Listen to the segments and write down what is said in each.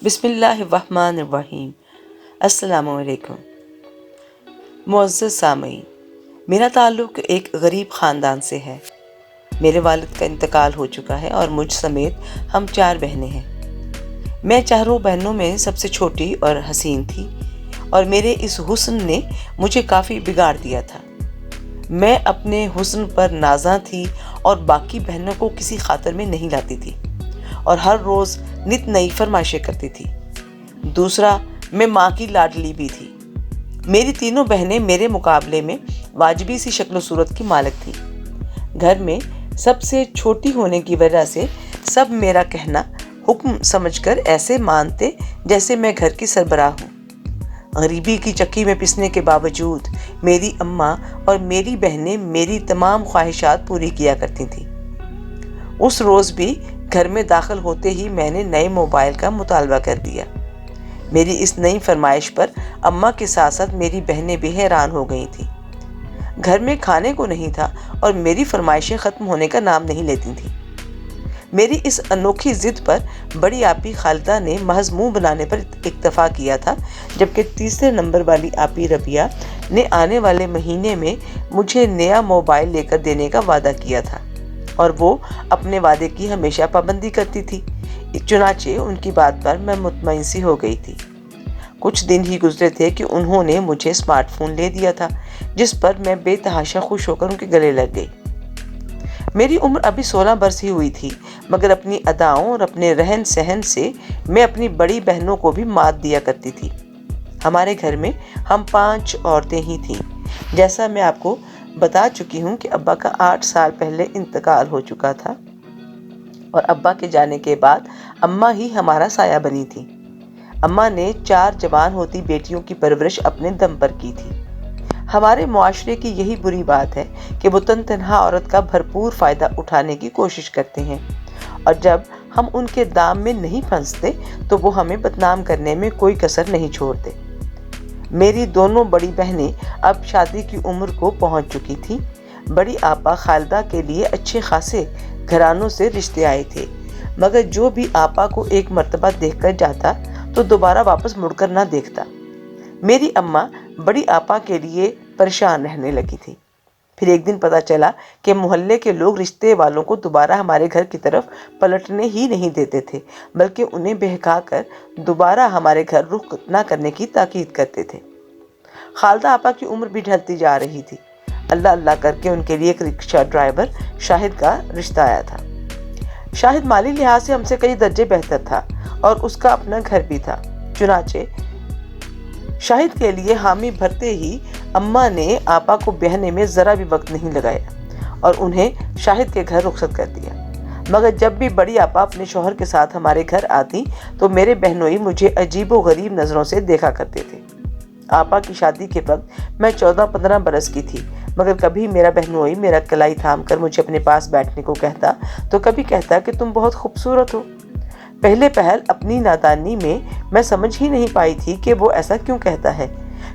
بسم اللہ الرحمن الرحیم۔ السلام علیکم معزز سامعین، میرا تعلق ایک غریب خاندان سے ہے۔ میرے والد کا انتقال ہو چکا ہے اور مجھ سمیت ہم 4 بہنیں ہیں۔ میں چاروں بہنوں میں سب سے چھوٹی اور حسین تھی، اور میرے اس حسن نے مجھے کافی بگاڑ دیا تھا۔ میں اپنے حسن پر نازاں تھی اور باقی بہنوں کو کسی خاطر میں نہیں لاتی تھی، اور ہر روز نت نئی فرمائشیں کرتی تھی۔ دوسرا، میں ماں کی لاڈلی بھی تھی۔ میری تینوں بہنیں میرے مقابلے میں واجبی سی شکل و صورت کی مالک تھیں۔ گھر میں سب سے چھوٹی ہونے کی وجہ سے سب میرا کہنا حکم سمجھ کر ایسے مانتے جیسے میں گھر کی سربراہ ہوں۔ غریبی کی چکی میں پسنے کے باوجود میری اماں اور میری بہنیں میری تمام خواہشات پوری کیا کرتی تھیں۔ اس روز بھی گھر میں داخل ہوتے ہی میں نے نئے موبائل کا مطالبہ کر دیا۔ میری اس نئی فرمائش پر اماں کے ساتھ ساتھ میری بہنیں بھی حیران ہو گئی تھیں۔ گھر میں کھانے کو نہیں تھا اور میری فرمائشیں ختم ہونے کا نام نہیں لیتی تھیں۔ میری اس انوکھی ضد پر بڑی آپی خالدہ نے محض منہ بنانے پر اکتفا کیا تھا، جبکہ تیسرے نمبر والی آپی ربیہ نے آنے والے مہینے میں مجھے نیا موبائل لے کر دینے کا وعدہ کیا تھا، اور وہ اپنے وعدے کی ہمیشہ پابندی کرتی تھی۔ چنانچہ ان کی بات پر میں مطمئن سی ہو گئی تھی۔ کچھ دن ہی گزرے تھے کہ انہوں نے مجھے اسمارٹ فون لے دیا تھا، جس پر میں بے تحاشا خوش ہو کر ان کے گلے لگ گئی۔ میری عمر ابھی 16 برس ہی ہوئی تھی، مگر اپنی اداؤں اور اپنے رہن سہن سے میں اپنی بڑی بہنوں کو بھی مات دیا کرتی تھی۔ ہمارے گھر میں ہم 5 عورتیں ہی تھیں۔ جیسا میں آپ کو بتا چکی ہوں کہ ابا کا 8 سال پہلے انتقال ہو چکا تھا، اور ابا کے جانے کے بعد اماں ہی ہمارا سایہ بنی تھی۔ اماں نے 4 جوان ہوتی بیٹیوں کی پرورش اپنے دم پر کی تھی۔ ہمارے معاشرے کی یہی بری بات ہے کہ وہ تنہا عورت کا بھرپور فائدہ اٹھانے کی کوشش کرتے ہیں، اور جب ہم ان کے دام میں نہیں پھنستے تو وہ ہمیں بدنام کرنے میں کوئی کسر نہیں چھوڑتے۔ میری دونوں بڑی بہنیں اب شادی کی عمر کو پہنچ چکی تھیں۔ بڑی آپا خالدہ کے لیے اچھے خاصے گھرانوں سے رشتے آئے تھے، مگر جو بھی آپا کو ایک مرتبہ دیکھ کر جاتا تو دوبارہ واپس مڑ کر نہ دیکھتا۔ میری اماں بڑی آپا کے لیے پریشان رہنے لگی تھی۔ پھر ایک دن پتہ چلا کہ محلے کے لوگ رشتے والوں کو دوبارہ ہمارے گھر کی طرف پلٹنے ہی نہیں دیتے تھے، بلکہ انہیں بہکا کر دوبارہ ہمارے گھر رخ نہ کرنے کی تاکید کرتے تھے۔ خالدہ آپا کی عمر بھی ڈھلتی جا رہی تھی۔ اللہ اللہ کر کے ان کے لیے ایک رکشہ ڈرائیور شاہد کا رشتہ آیا تھا۔ شاہد مالی لحاظ سے ہم سے کئی درجے بہتر تھا، اور اس کا اپنا گھر بھی تھا۔ چنانچہ شاہد کے لیے حامی بھرتے ہی اماں نے آپا کو بیاہنے میں ذرا بھی وقت نہیں لگایا اور انہیں شاہد کے گھر رخصت کر دیا۔ مگر جب بھی بڑی آپا اپنے شوہر کے ساتھ ہمارے گھر آتی تو میرے بہنوئی مجھے عجیب و غریب نظروں سے دیکھا کرتے تھے۔ آپا کی شادی کے وقت میں 14-15 برس کی تھی، مگر کبھی میرا بہنوئی میرا کلائی تھام کر مجھے اپنے پاس بیٹھنے کو کہتا تو کبھی کہتا کہ تم بہت خوبصورت ہو۔ پہلے پہل اپنی نادانی میں سمجھ ہی نہیں پائی تھی کہ وہ ایسا کیوں کہتا ہے،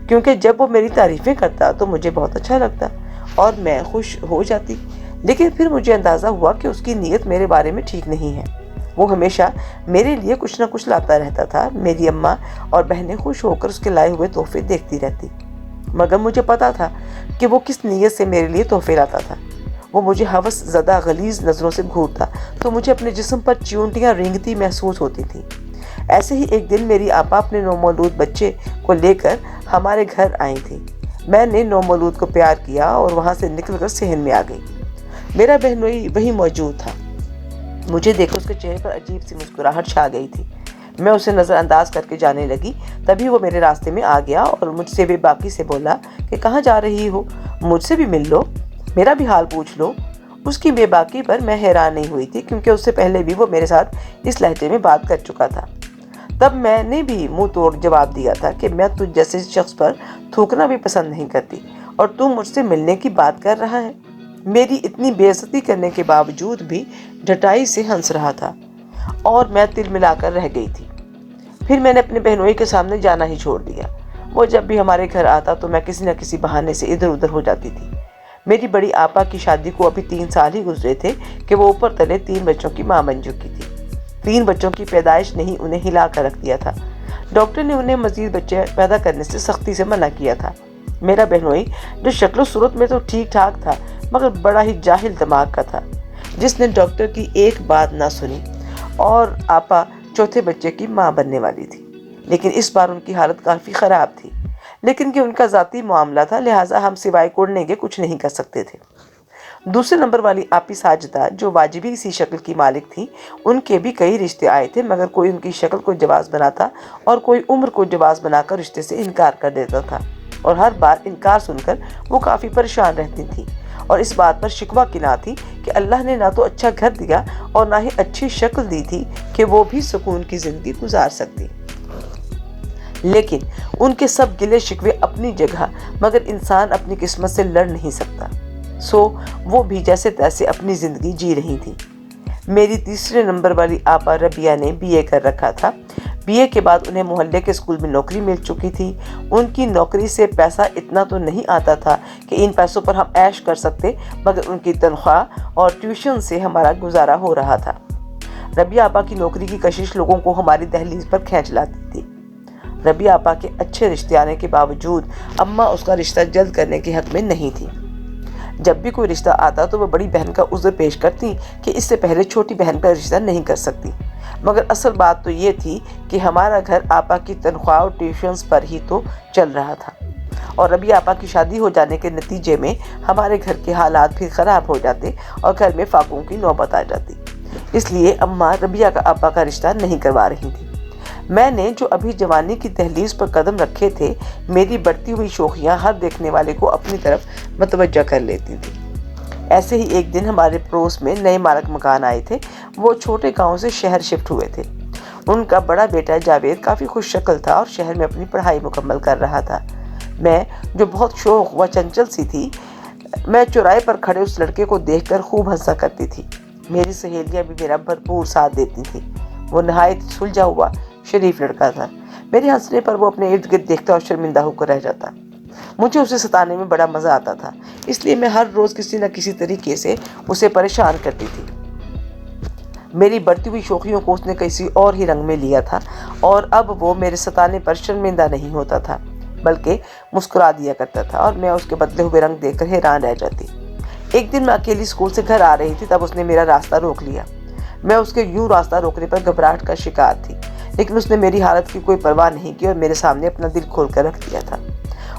کیونکہ جب وہ میری تعریفیں کرتا تو مجھے بہت اچھا لگتا اور میں خوش ہو جاتی، لیکن پھر مجھے اندازہ ہوا کہ اس کی نیت میرے بارے میں ٹھیک نہیں ہے۔ وہ ہمیشہ میرے لیے کچھ نہ کچھ لاتا رہتا تھا۔ میری اماں اور بہنیں خوش ہو کر اس کے لائے ہوئے تحفے دیکھتی رہتی، مگر مجھے پتا تھا کہ وہ کس نیت سے میرے لیے تحفے لاتا تھا۔ وہ مجھے ہوس زدہ غلیظ نظروں سے گھورتا تو مجھے اپنے جسم پر چیونٹیاں رینگتی محسوس ہوتی تھیں۔ ایسے ہی ایک دن میری آپا اپنے نومولود بچے کو لے کر ہمارے گھر آئی تھی۔ میں نے نومولود کو پیار کیا اور وہاں سے نکل کر صحن میں آ گئی۔ میرا بہنوئی وہی موجود تھا۔ مجھے دیکھ کر اس کے چہرے پر عجیب سی مسکراہٹ چھا گئی تھی۔ میں اسے نظر انداز کر کے جانے لگی، تبھی وہ میرے راستے میں آ گیا اور مجھ سے بے باکی سے بولا کہ کہاں جا رہی ہو، مجھ سے بھی مل لو، میرا بھی حال پوچھ لو۔ اس کی بے باکی پر میں حیران نہیں ہوئی تھی، کیونکہ اس سے پہلے بھی وہ میرے ساتھ اس لہجے میں بات کر چکا تھا۔ تب میں نے بھی منہ توڑ جواب دیا تھا کہ میں تجھ جیسے شخص پر تھوکنا بھی پسند نہیں کرتی، اور تو مجھ سے ملنے کی بات کر رہا ہے۔ میری اتنی بے عزتی کرنے کے باوجود بھی ڈٹائی سے ہنس رہا تھا، اور میں تل ملا کر رہ گئی تھی۔ پھر میں نے اپنے بہنوئی کے سامنے جانا ہی چھوڑ دیا۔ وہ جب بھی ہمارے گھر آتا تو میں کسی نہ کسی بہانے سے ادھر ادھر ہو جاتی تھی۔ میری بڑی آپا کی شادی کو ابھی 3 سال ہی گزرے تھے کہ وہ اوپر تلے 3 بچوں کی ماں بن چکی تھی۔ 3 بچوں کی پیدائش نے ہی انہیں ہلا کر رکھ دیا تھا۔ ڈاکٹر نے انہیں مزید بچے پیدا کرنے سے سختی سے منع کیا تھا۔ میرا بہنوئی جو شکل و صورت میں تو ٹھیک ٹھاک تھا مگر بڑا ہی جاہل دماغ کا تھا، جس نے ڈاکٹر کی ایک بات نہ سنی، اور آپا چوتھے بچے کی ماں بننے والی تھی، لیکن اس بار ان کی حالت کافی خراب تھی، لیکن کہ ان کا ذاتی معاملہ تھا، لہٰذا ہم سوائے کوڑنے کے کچھ نہیں کر سکتے تھے۔ دوسرے نمبر والی آپی ساجدہ جو واجبی سی شکل کی مالک تھی، ان کے بھی کئی رشتے آئے تھے، مگر کوئی ان کی شکل کو جواز بناتا اور کوئی عمر کو جواز بنا کر رشتے سے انکار کر دیتا تھا، اور ہر بار انکار سن کر وہ کافی پریشان رہتی تھیں اور اس بات پر شکوہ کنا تھی کہ اللہ نے نہ تو اچھا گھر دیا اور نہ ہی اچھی شکل دی تھی کہ وہ بھی سکون کی زندگی گزار سکتی۔ لیکن ان کے سب گلے شکوے اپنی جگہ، مگر انسان اپنی قسمت سے لڑ نہیں سکتا، سو وہ بھی جیسے تیسے اپنی زندگی جی رہی تھی۔ میری تیسرے نمبر والی آپا ربیہ نے BA کر رکھا تھا۔ BA کے بعد انہیں محلے کے اسکول میں نوکری مل چکی تھی۔ ان کی نوکری سے پیسہ اتنا تو نہیں آتا تھا کہ ان پیسوں پر ہم عیش کر سکتے، مگر ان کی تنخواہ اور ٹیوشن سے ہمارا گزارا ہو رہا تھا۔ ربیہ آپا کی نوکری کی کشش لوگوں کو ہماری دہلیز پر کھینچ لاتی تھی۔ ربیہ آپا کے اچھے رشتے آنے کے باوجود اماں اس کا رشتہ جلد کرنے کے حق میں نہیں تھی۔ جب بھی کوئی رشتہ آتا تو وہ بڑی بہن کا عذر پیش کرتی کہ اس سے پہلے چھوٹی بہن کا رشتہ نہیں کر سکتی، مگر اصل بات تو یہ تھی کہ ہمارا گھر آپا کی تنخواہ اور ٹیوشنز پر ہی تو چل رہا تھا، اور ربیہ آپا کی شادی ہو جانے کے نتیجے میں ہمارے گھر کے حالات پھر خراب ہو جاتے اور گھر میں فاقوں کی نوبت آ جاتی۔ اس لیے اماں ربیہ کا آپا کا رشتہ نہیں کروا رہی تھی۔ میں نے جو ابھی جوانی کی دہلیز پر قدم رکھے تھے، میری بڑھتی ہوئی شوخیاں ہر دیکھنے والے کو اپنی طرف متوجہ کر لیتی تھی۔ ایسے ہی ایک دن ہمارے پڑوس میں نئے مالک مکان آئے تھے۔ وہ چھوٹے گاؤں سے شہر شفٹ ہوئے تھے۔ ان کا بڑا بیٹا جاوید کافی خوش شکل تھا اور شہر میں اپنی پڑھائی مکمل کر رہا تھا۔ میں جو بہت شوخ و چنچل سی تھی، میں چوراہے پر کھڑے اس لڑکے کو دیکھ کر خوب ہنسا کرتی تھی۔ میری سہیلیاں بھی میرا بھرپور ساتھ دیتی تھیں۔ وہ نہایت سلجھا ہوا شریف لڑکا تھا۔ میرے ہنسنے پر وہ اپنے ارد گرد دیکھتا اور شرمندہ ہو کر رہ جاتا۔ مجھے اسے ستانے میں بڑا مزہ آتا تھا، اس لیے میں ہر روز کسی نہ کسی طریقے سے اسے پریشان کرتی تھی۔ میری بڑھتی ہوئی شوخیوں کو اس نے کسی اور ہی رنگ میں لیا تھا، اور اب وہ میرے ستانے پر شرمندہ نہیں ہوتا تھا بلکہ مسکرا دیا کرتا تھا، اور میں اس کے بدلے ہوئے رنگ دیکھ کر حیران رہ جاتی۔ ایک دن میں اکیلی اسکول سے گھر آ رہی تھی، تب اس نے میرا راستہ روک لیا۔ میں اس کے یوں راستہ روکنے پر گھبراہٹ کا شکار تھی، لیکن اس نے میری حالت کی کوئی پرواہ نہیں کی اور میرے سامنے اپنا دل کھول کر رکھ دیا تھا،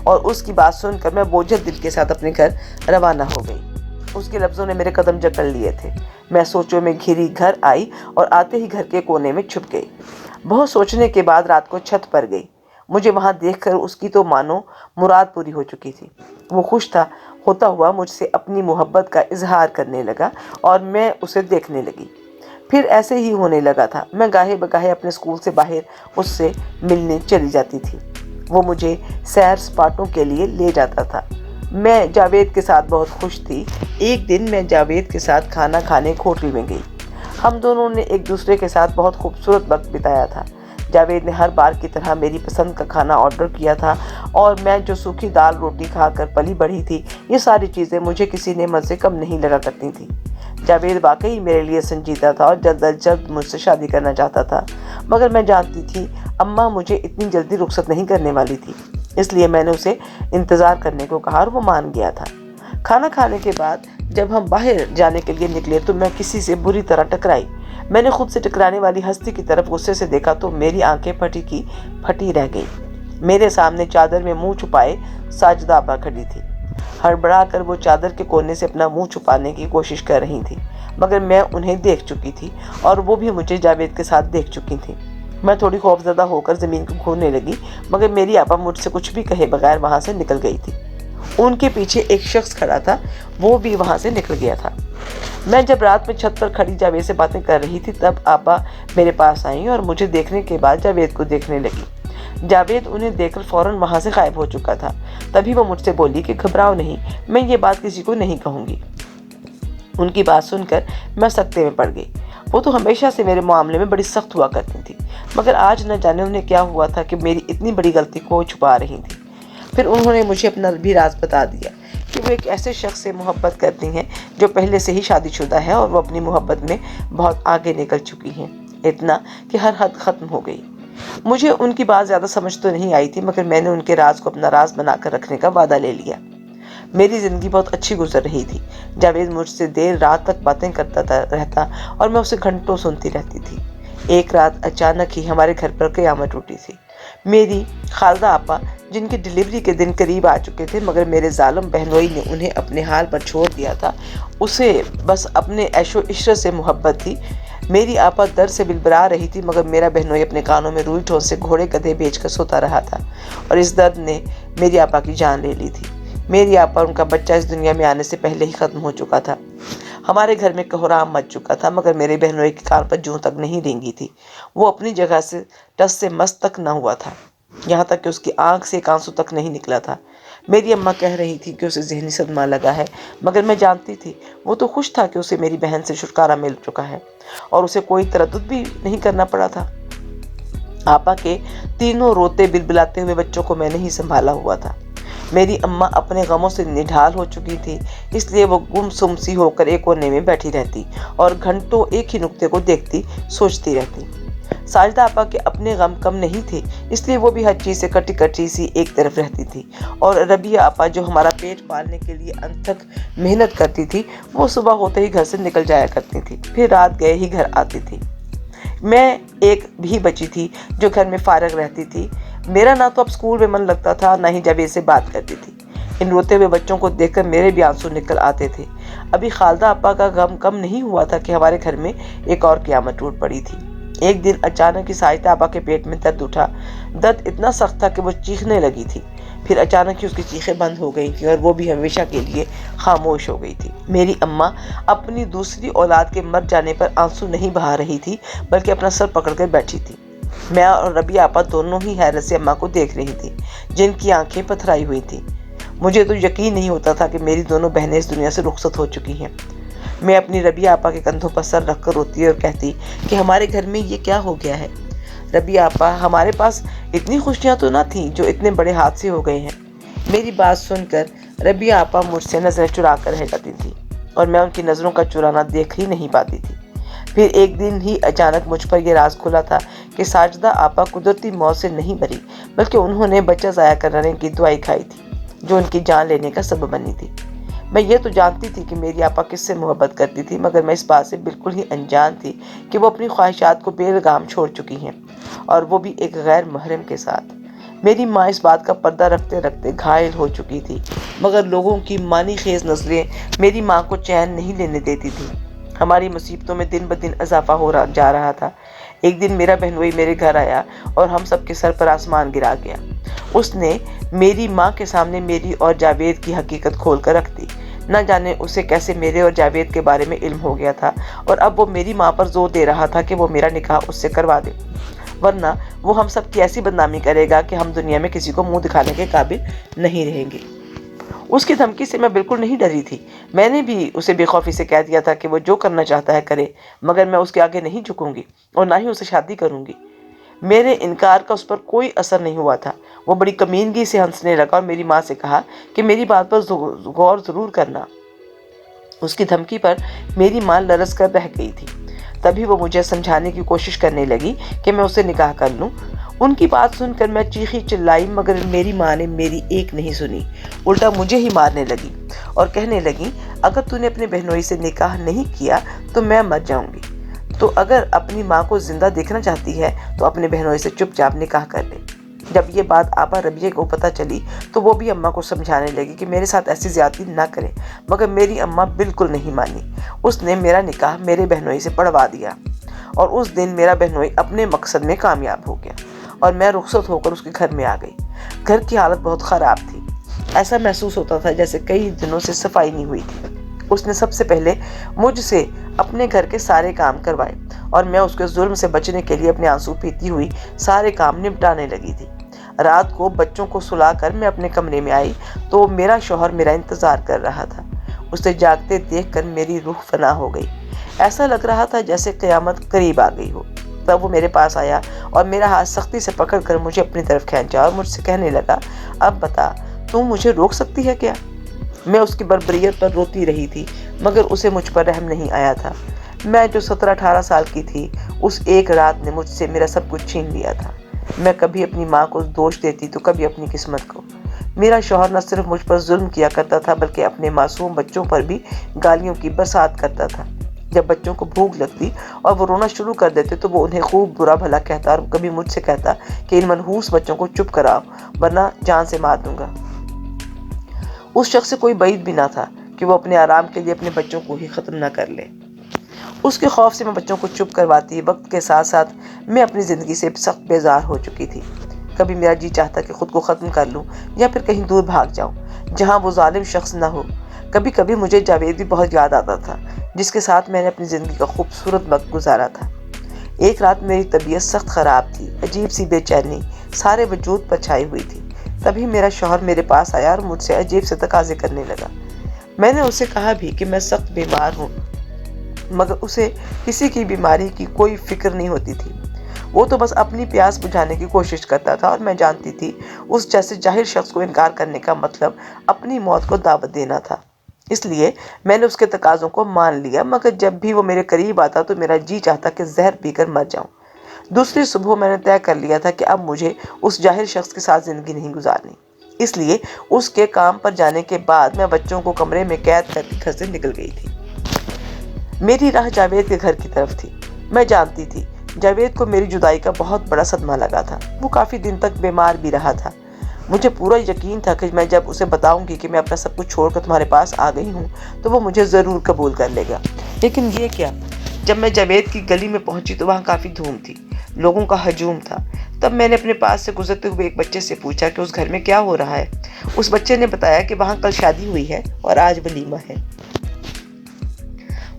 اور اس کی بات سن کر میں بوجھل دل کے ساتھ اپنے گھر روانہ ہو گئی۔ اس کے لفظوں نے میرے قدم جکڑ لیے تھے۔ میں سوچوں میں گھری گھر آئی اور آتے ہی گھر کے کونے میں چھپ گئی۔ بہت سوچنے کے بعد رات کو چھت پر گئی۔ مجھے وہاں دیکھ کر اس کی تو مانو مراد پوری ہو چکی تھی۔ وہ خوش تھا ہوتا ہوا مجھ سے اپنی محبت کا اظہار کرنے لگا اور میں اسے دیکھنے لگی۔ پھر ایسے ہی ہونے لگا تھا۔ میں گاہے بگاہے اپنے اسکول سے باہر اس سے ملنے چلی جاتی تھی۔ وہ مجھے سیر سپاٹوں کے لیے لے جاتا تھا۔ میں جاوید کے ساتھ بہت خوش تھی۔ ایک دن میں جاوید کے ساتھ کھانا کھانے ایک ہوٹل میں گئی۔ ہم دونوں نے ایک دوسرے کے ساتھ بہت خوبصورت وقت بتایا تھا۔ جاوید نے ہر بار کی طرح میری پسند کا کھانا آرڈر کیا تھا، اور میں جو سوکھی دال روٹی کھا کر پلی بڑھی تھی، یہ ساری چیزیں مجھے کسی نعمت سے کم نہیں لگا کرتی تھیں۔ جاوید واقعی میرے لیے سنجیدہ تھا اور جلد از جلد مجھ سے شادی کرنا چاہتا تھا، مگر میں جانتی تھی اماں مجھے اتنی جلدی رخصت نہیں کرنے والی تھی، اس لیے میں نے اسے انتظار کرنے کو کہا اور وہ مان گیا تھا۔ کھانا کھانے کے بعد جب ہم باہر جانے کے لیے نکلے تو میں کسی سے بری طرح ٹکرائی۔ میں نے خود سے ٹکرانے والی ہستی کی طرف غصے سے دیکھا تو میری آنکھیں پھٹی کی پھٹی رہ گئیں۔ میرے سامنے چادر میں منہ چھپائے ساجدہ آپا کھڑی تھی۔ ہڑبڑا کر وہ چادر کے کونے سے اپنا منہ چھپانے کی کوشش کر رہی تھی، مگر میں انہیں دیکھ چکی تھی اور وہ بھی مجھے جاوید کے ساتھ دیکھ چکی تھی۔ میں تھوڑی خوفزدہ ہو کر زمین کو گھورنے لگی، مگر میری آپا مجھ سے کچھ بھی کہے بغیر وہاں سے نکل گئی تھی۔ ان کے پیچھے ایک شخص کھڑا تھا، وہ بھی وہاں سے نکل گیا تھا۔ میں جب رات میں چھت پر کھڑی جاوید سے باتیں کر رہی تھی، تب آپا میرے پاس آئیں اور مجھے دیکھنے کے بعد جاوید کو دیکھنے لگی۔ جاوید انہیں دیکھ کر فوراً وہاں سے غائب ہو چکا تھا۔ تبھی وہ مجھ سے بولی کہ گھبراؤ نہیں، میں یہ بات کسی کو نہیں کہوں گی۔ ان کی بات سن کر میں سکتے میں پڑ گئی۔ وہ تو ہمیشہ سے میرے معاملے میں بڑی سخت ہوا کرتی تھی، مگر آج نہ جانے انہیں کیا ہوا تھا کہ میری اتنی بڑی غلطی کو چھپا رہی تھی۔ پھر انہوں نے مجھے اپنا بھی راز بتا دیا کہ وہ ایک ایسے شخص سے محبت کرتی ہیں جو پہلے سے ہی شادی شدہ ہے، اور وہ اپنی محبت میں بہت آگے نکل چکی ہیں۔ اتنا کہ ہر حد ختم ہو گئی۔ مجھے ان کی بات زیادہ سمجھ تو نہیں آئی تھی، مگر میں نے ان کے راز کو اپنا راز بنا کر رکھنے کا وعدہ لے لیا۔ میری زندگی بہت اچھی گزر رہی تھی۔ جاوید مجھ سے دیر رات تک باتیں کرتا رہتا اور میں اسے گھنٹوں سنتی رہتی تھی۔ ایک رات اچانک ہی ہمارے گھر پر قیامت ٹوٹی تھی۔ میری خالدہ آپا، جن کی ڈلیوری کے دن قریب آ چکے تھے، مگر میرے ظالم بہنوئی نے انہیں اپنے حال پر چھوڑ دیا تھا، اسے بس اپنے عیش و عشرت سے محبت تھی۔ میری آپا درد سے بلبلا رہی تھی، مگر میرا بہنوئی اپنے کانوں میں روئی ٹھونس سے گھوڑے گدھے بیچ کر سوتا رہا تھا، اور اس درد نے میری آپا کی جان لے لی تھی۔ میری آپا اور ان کا بچہ اس دنیا میں آنے سے پہلے ہی ختم ہو چکا تھا۔ ہمارے گھر میں کوہرام مچ چکا تھا، مگر میرے بہنوئی کے کان پر جوں تک نہیں رینگی تھی۔ وہ اپنی جگہ سے ٹس سے مس تک نہ ہوا تھا، یہاں تک کہ اس کی آنکھ سے ایک آنسو تک نہیں نکلا تھا۔ میری اماں کہہ رہی تھی کہ اسے ذہنی صدمہ لگا ہے، مگر میں جانتی تھی وہ تو خوش تھا کہ اسے میری بہن سے چھٹکارا مل چکا ہے اور اسے کوئی تردد بھی نہیں کرنا پڑا تھا۔ آپا کے تینوں روتے بلبلاتے ہوئے بچوں کو میں نے ہی سنبھالا ہوا تھا۔ میری اماں اپنے غموں سے نڈھال ہو چکی تھی، اس لیے وہ گم سم سی ہو کر ایک کونے میں بیٹھی رہتی اور گھنٹوں ایک ہی نقطے کو دیکھتی سوچتی رہتی۔ ساجدہ آپا کے اپنے غم کم نہیں تھے، اس لیے وہ بھی ہر چیز سے کٹی کٹی سی ایک طرف رہتی تھی، اور ربیہ آپا جو ہمارا پیٹ پالنے کے لیے انتھک محنت کرتی تھی، وہ صبح ہوتے ہی گھر سے نکل جایا کرتی تھی، پھر رات گئے ہی گھر آتی تھی۔ میں ایک بھی بچی تھی جو گھر میں فارغ رہتی تھی۔ میرا نہ تو اب اسکول میں من لگتا تھا، نہ ہی جاوید سے بات کرتی تھی۔ ان روتے ہوئے بچوں کو دیکھ کر میرے بھی آنسو نکل آتے تھے۔ ابھی خالدہ آپا کا غم کم نہیں ہوا تھا کہ ہمارے گھر میں ایک اور قیامت ٹوٹ پڑی تھی۔ ایک دن اچانک ہی ساجدہ آپا کے پیٹ میں درد اٹھا۔ درد اتنا سخت تھا کہ وہ چیخنے لگی تھی، پھر اچانک ہی اس کی چیخیں بند ہو گئی تھیں اور وہ بھی ہمیشہ کے لیے خاموش ہو گئی تھی۔ میری اماں اپنی دوسری اولاد کے مر جانے پر آنسو نہیں بہا رہی تھی، بلکہ اپنا سر پکڑ کر بیٹھی تھی۔ میں اور ربیہ آپا دونوں ہی حیرت سے اماں کو دیکھ رہی تھی، جن کی آنکھیں پتھرائی ہوئی تھیں۔ مجھے تو یقین نہیں ہوتا تھا کہ میری دونوں بہنیں اس دنیا سے رخصت ہو چکی ہیں۔ میں اپنی ربیہ آپا کے کندھوں پر سر رکھ کر روتی اور کہتی کہ ہمارے گھر میں یہ کیا ہو گیا ہے؟ ربیہ آپا، ہمارے پاس اتنی خوشیاں تو نہ تھیں جو اتنے بڑے حادثے ہو گئے ہیں۔ میری بات سن کر ربیہ آپا مجھ سے نظریں چرا کر رہ جاتی تھی، اور میں ان کی نظروں کا چرانا دیکھ ہی نہیں پاتی تھی۔ پھر ایک دن ہی اچانک مجھ پر یہ راز کھلا تھا کہ ساجدہ آپا قدرتی موت سے نہیں مری، بلکہ انہوں نے بچہ ضائع کرنے کی دوائی کھائی تھی جو ان کی جان لینے کا سبب بنی تھی۔ میں یہ تو جانتی تھی کہ میری آپا کس سے محبت کرتی تھی، مگر میں اس بات سے بالکل ہی انجان تھی کہ وہ اپنی خواہشات کو بے لگام چھوڑ چکی ہیں، اور وہ بھی ایک غیر محرم کے ساتھ۔ میری ماں اس بات کا پردہ رکھتے رکھتے گھائل ہو چکی تھی، مگر لوگوں کی معنی خیز نظریں میری ماں کو چین نہیں لینے دیتی تھی۔ ہماری مصیبتوں میں دن بدن اضافہ جا رہا تھا۔ ایک دن میرا بہنوئی میرے گھر آیا اور ہم سب کے سر پر آسمان گرا گیا۔ اس نے میری ماں کے سامنے میری اور جاوید کی حقیقت کھول کر رکھ دی۔ نہ جانے اسے کیسے میرے اور جاوید کے بارے میں علم ہو گیا تھا، اور اب وہ میری ماں پر زور دے رہا تھا کہ وہ میرا نکاح اس سے کروا دے، ورنہ وہ ہم سب کی ایسی بدنامی کرے گا کہ ہم دنیا میں کسی کو منہ دکھانے کے قابل نہیں رہیں گے۔ اس کی دھمکی سے میں بالکل نہیں ڈری تھی۔ میں نے بھی اسے بے خوفی سے کہہ دیا تھا کہ وہ جو کرنا چاہتا ہے کرے، مگر میں اس کے آگے نہیں جھکوں گی اور نہ ہی اسے شادی کروں گی۔ میرے انکار کا اس پر کوئی اثر نہیں ہوا تھا۔ وہ بڑی کمینگی سے ہنسنے لگا اور میری ماں سے کہا کہ میری بات پر غور ضرور کرنا۔ اس کی دھمکی پر میری ماں لرز کر رہ گئی تھی۔ تبھی وہ مجھے سمجھانے کی کوشش کرنے لگی کہ میں اسے نکاح کر لوں۔ ان کی بات سن کر میں چیخی چلائی، مگر میری ماں نے میری ایک نہیں سنی، الٹا مجھے ہی مارنے لگی اور کہنے لگی، اگر تو نے اپنے بہنوئی سے نکاح نہیں کیا تو میں مر جاؤں گی، تو اگر اپنی ماں کو زندہ دیکھنا چاہتی ہے تو اپنے بہنوئی سے چپ چاپ نکاح کر لے۔ جب یہ بات آپا ربیہ کو پتہ چلی تو وہ بھی اماں کو سمجھانے لگی کہ میرے ساتھ ایسی زیادتی نہ کرے، مگر میری اماں بالکل نہیں مانی۔ اس نے میرا نکاح میرے بہنوئی سے پڑھوا دیا، اور اس دن میرا بہنوئی اپنے مقصد میں کامیاب ہو گیا اور میں رخصت ہو کر اس کے گھر میں آ گئی۔ گھر کی حالت بہت خراب تھی، ایسا محسوس ہوتا تھا جیسے کئی دنوں سے صفائی نہیں ہوئی تھی۔ اس نے سب سے پہلے مجھ سے اپنے گھر کے سارے کام کروائے، اور میں اس کے ظلم سے بچنے کے لیے اپنے آنسو پیتی ہوئی سارے کام نپٹانے لگی تھی۔ رات کو بچوں کو سلا کر میں اپنے کمرے میں آئی تو میرا شوہر میرا انتظار کر رہا تھا۔ اسے جاگتے دیکھ کر میری روح فنا ہو گئی، ایسا لگ رہا تھا جیسے قیامت قریب آ گئی ہو۔ تب وہ میرے پاس آیا اور میرا ہاتھ سختی سے پکڑ کر مجھے اپنی طرف کھینچا اور مجھ سے کہنے لگا، اب بتا، تم مجھے روک سکتی ہے کیا؟ میں اس کی بربریت پر روتی رہی تھی، مگر اسے مجھ پر رحم نہیں آیا تھا۔ میں جو 17-18 سال کی تھی، اس ایک رات نے مجھ سے میرا سب کچھ چھین لیا تھا۔ میں کبھی اپنی ماں کو دوش دیتی تو کبھی اپنی قسمت کو۔ میرا شوہر نہ صرف مجھ پر ظلم کیا کرتا تھا بلکہ اپنے معصوم بچوں پر بھی گالیوں کی برسات کرتا تھا۔ جب بچوں کو بھوک لگتی اور وہ رونا شروع کر دیتے تو وہ انہیں خوب برا بھلا کہتا اور کبھی مجھ سے کہتا کہ ان منحوس بچوں کو چپ کراؤ ورنہ جان سے مار دوں گا۔ اس شخص سے کوئی بعید بھی نہ تھا کہ وہ اپنے آرام کے لیے اپنے بچوں کو ہی ختم نہ کر لے۔ اس کے خوف سے میں بچوں کو چپ کرواتی، وقت کے ساتھ ساتھ میں اپنی زندگی سے سخت بیزار ہو چکی تھی۔ کبھی میرا جی چاہتا کہ خود کو ختم کر لوں یا پھر کہیں دور بھاگ جاؤں جہاں وہ ظالم شخص نہ ہو۔ کبھی کبھی مجھے جاوید بھی بہت یاد آتا تھا جس کے ساتھ میں نے اپنی زندگی کا خوبصورت وقت گزارا تھا۔ ایک رات میری طبیعت سخت خراب تھی، عجیب سی بے چینی سارے وجود پر چھائی ہوئی تھی۔ تبھی میرا شوہر میرے پاس آیا اور مجھ سے عجیب سے تقاضے کرنے لگا۔ میں نے اسے کہا بھی کہ میں سخت بیمار ہوں، مگر اسے کسی کی بیماری کی کوئی فکر نہیں ہوتی تھی۔ وہ تو بس اپنی پیاس بجھانے کی کوشش کرتا تھا اور میں جانتی تھی اس جیسے جاہل شخص کو انکار کرنے کا مطلب اپنی موت کو دعوت دینا تھا۔ اس لیے میں نے اس کے تقاضوں کو مان لیا، مگر جب بھی وہ میرے قریب آتا تو میرا جی چاہتا کہ زہر پی کر مر جاؤں۔ دوسری صبح میں نے طے کر لیا تھا کہ اب مجھے اس جاہل شخص کے ساتھ زندگی نہیں گزارنی۔ اس لیے اس کے کام پر جانے کے بعد میں بچوں کو کمرے میں قید کر کے گھر سے نکل گئی تھی۔ میری راہ جاوید کے گھر کی طرف تھی۔ میں جانتی تھی جاوید کو میری جدائی کا بہت بڑا صدمہ لگا تھا۔ وہ کافی دن تک بیمار بھی رہا تھا۔ مجھے پورا یقین تھا کہ میں جب اسے بتاؤں گی کہ میں اپنا سب کچھ چھوڑ کر تمہارے پاس آ گئی ہوں تو وہ مجھے ضرور قبول کر لے گا۔ لیکن یہ کیا؟ جب میں جاوید کی گلی میں پہنچی تو وہاں کافی دھوم تھی، لوگوں کا ہجوم تھا۔ تب میں نے اپنے پاس سے گزرتے ہوئے ایک بچے سے پوچھا کہ اس گھر میں کیا ہو رہا ہے۔ اس بچے نے بتایا کہ وہاں کل شادی ہوئی ہے اور آج ولیمہ ہے۔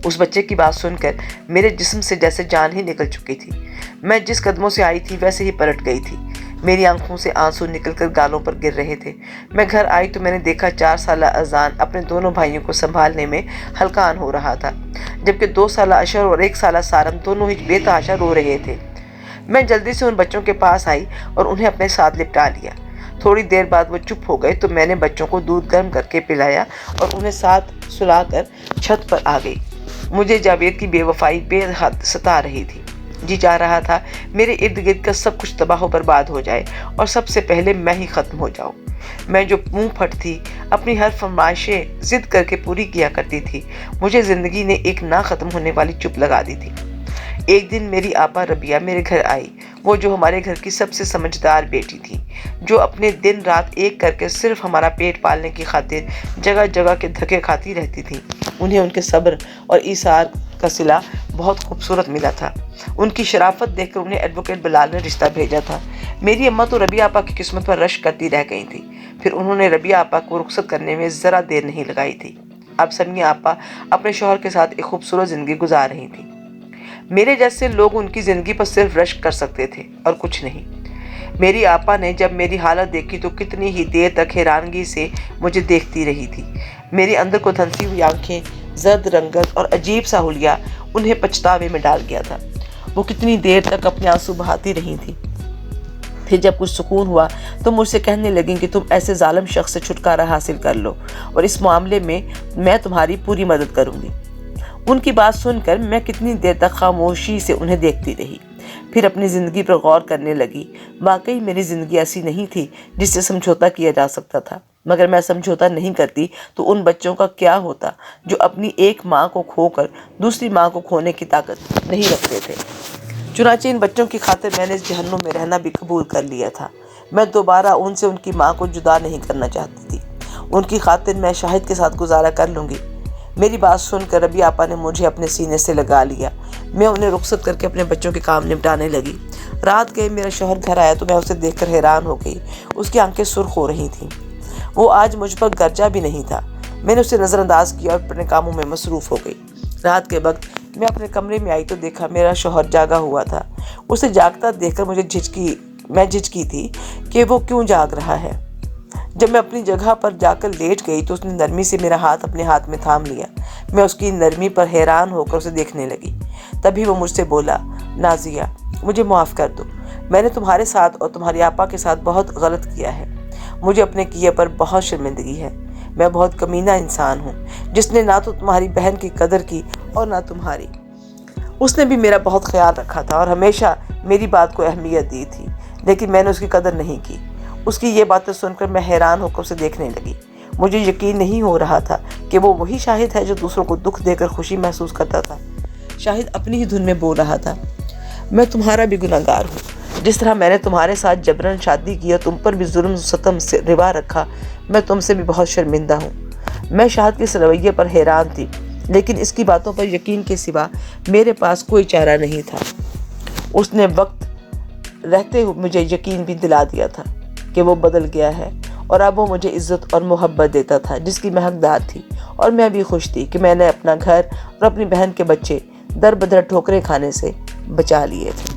اس بچے کی بات سن کر میرے جسم سے جیسے جان ہی نکل چکی تھی۔ میں جس قدموں سے آئی تھی ویسے ہی پلٹ گئی تھی۔ میری آنکھوں سے آنسو نکل کر گالوں پر گر رہے تھے۔ میں گھر آئی تو میں نے دیکھا 4 سالہ اذان اپنے دونوں بھائیوں کو سنبھالنے میں ہلکان ہو رہا تھا، جبکہ 2 سالہ اشر اور 1 سالہ سارم دونوں ہی بے تحاشا رو رہے تھے۔ میں جلدی سے ان بچوں کے پاس آئی اور انہیں اپنے ساتھ لپٹا لیا۔ تھوڑی دیر بعد وہ چپ ہو گئے تو میں نے بچوں کو دودھ گرم کر کے پلایا اور انہیں ساتھ سلا کر چھت پر آ گئی۔ مجھے جاوید کی بے وفائی بے حد ستا رہی تھی۔ جی چاہ رہا تھا میرے ارد گرد کا سب کچھ تباہ و برباد ہو جائے اور سب سے پہلے میں ہی ختم ہو جاؤں۔ میں جو منہ پھٹ تھی، اپنی ہر فرمائشیں ضد کر کے پوری کیا کرتی تھی، مجھے زندگی نے ایک نہ ختم ہونے والی چپ لگا دی تھی۔ ایک دن میری آپا ربیہ میرے گھر آئی، وہ جو ہمارے گھر کی سب سے سمجھدار بیٹی تھی، جو اپنے دن رات ایک کر کے صرف ہمارا پیٹ پالنے کی خاطر جگہ جگہ کے دھکے کھاتی رہتی تھی۔ انہیں ان کے صبر اور ایثار کا صلہ بہت خوبصورت ملا تھا۔ ان کی شرافت دیکھ کر انہیں ایڈوکیٹ بلال نے رشتہ بھیجا تھا۔ میری اماں تو ربیہ آپا کی قسمت پر رشک کرتی رہ گئی تھی۔ پھر انہوں نے ربیہ آپا کو رخصت کرنے میں ذرا دیر نہیں لگائی تھی۔ اب سمیہ آپا اپنے شوہر کے ساتھ ایک خوبصورت زندگی گزار رہی تھی۔ میرے جیسے لوگ ان کی زندگی پر صرف رشک کر سکتے تھے اور کچھ نہیں۔ میری آپا نے جب میری حالت دیکھی تو کتنی ہی دیر تک حیرانگی سے مجھے دیکھتی رہی تھی۔ میرے اندر کو دھنسی ہوئی آنکھیں، زرد رنگت اور عجیب سا حلیہ انہیں پچھتاوے میں ڈال گیا تھا۔ وہ کتنی دیر تک اپنے آنسو بہاتی رہی تھی۔ پھر جب کچھ سکون ہوا تو مجھ سے کہنے لگیں کہ تم ایسے ظالم شخص سے چھٹکارا حاصل کر لو اور اس معاملے میں تمہاری پوری مدد کروں گی۔ ان کی بات سن کر میں کتنی دیر تک خاموشی سے انہیں دیکھتی رہی، پھر اپنی زندگی پر غور کرنے لگی۔ واقعی میری زندگی ایسی نہیں تھی جس سے سمجھوتا کیا جا سکتا تھا، مگر میں سمجھوتا نہیں کرتی تو ان بچوں کا کیا ہوتا جو اپنی ایک ماں کو کھو کر دوسری ماں کو کھونے کی طاقت نہیں رکھتے تھے۔ چنانچہ ان بچوں کی خاطر میں نے اس جہنم میں رہنا بھی قبول کر لیا تھا۔ میں دوبارہ ان سے ان کی ماں کو جدا نہیں کرنا چاہتی تھی۔ ان کی خاطر میں شاہد کے ساتھ گزارا کر لوں گی۔ میری بات سن کر ربیہ آپا نے مجھے اپنے سینے سے لگا لیا۔ میں انہیں رخصت کر کے اپنے بچوں کے کام نپٹانے لگی۔ رات گئے میرا شوہر گھر آیا تو میں اسے دیکھ کر حیران ہو گئی۔ اس کی آنکھیں سرخ ہو رہی تھیں۔ وہ آج مجھ پر گرجا بھی نہیں تھا۔ میں نے اسے نظر انداز کیا اور اپنے کاموں میں مصروف ہو گئی۔ رات کے وقت میں اپنے کمرے میں آئی تو دیکھا میرا شوہر جاگا ہوا تھا۔ اسے جاگتا دیکھ کر میں جھجکی تھی کہ وہ کیوں جاگ رہا ہے۔ جب میں اپنی جگہ پر جا کر لیٹ گئی تو اس نے نرمی سے میرا ہاتھ اپنے ہاتھ میں تھام لیا۔ میں اس کی نرمی پر حیران ہو کر اسے دیکھنے لگی۔ تبھی وہ مجھ سے بولا، نازیہ مجھے معاف کر دو، میں نے تمہارے ساتھ اور تمہاری آپا کے ساتھ بہت غلط کیا ہے۔ مجھے اپنے کیے پر بہت شرمندگی ہے۔ میں بہت کمینہ انسان ہوں جس نے نہ تو تمہاری بہن کی قدر کی اور نہ تمہاری۔ اس نے بھی میرا بہت خیال رکھا تھا اور ہمیشہ میری بات کو اہمیت دی تھی، لیکن میں نے اس کی قدر نہیں کی۔ اس کی یہ باتیں سن کر میں حیران ہو کر اسے دیکھنے لگی۔ مجھے یقین نہیں ہو رہا تھا کہ وہ وہی شاہد ہے جو دوسروں کو دکھ دے کر خوشی محسوس کرتا تھا۔ شاہد اپنی ہی دھن میں بول رہا تھا، میں تمہارا بھی گنہگار ہوں، جس طرح میں نے تمہارے ساتھ جبراً شادی کی اور تم پر بھی ظلم ستم سے روا رکھا، میں تم سے بھی بہت شرمندہ ہوں۔ میں شاہد کے اس رویے پر حیران تھی، لیکن اس کی باتوں پر یقین کے سوا میرے پاس کوئی چارہ نہیں تھا۔ اس نے وقت رہتے ہوئے مجھے یقین بھی دلا دیا تھا کہ وہ بدل گیا ہے، اور اب وہ مجھے عزت اور محبت دیتا تھا جس کی میں حقدار تھی، اور میں بھی خوش تھی کہ میں نے اپنا گھر اور اپنی بہن کے بچے در بدر ٹھوکریں کھانے سے بچا لیے تھے۔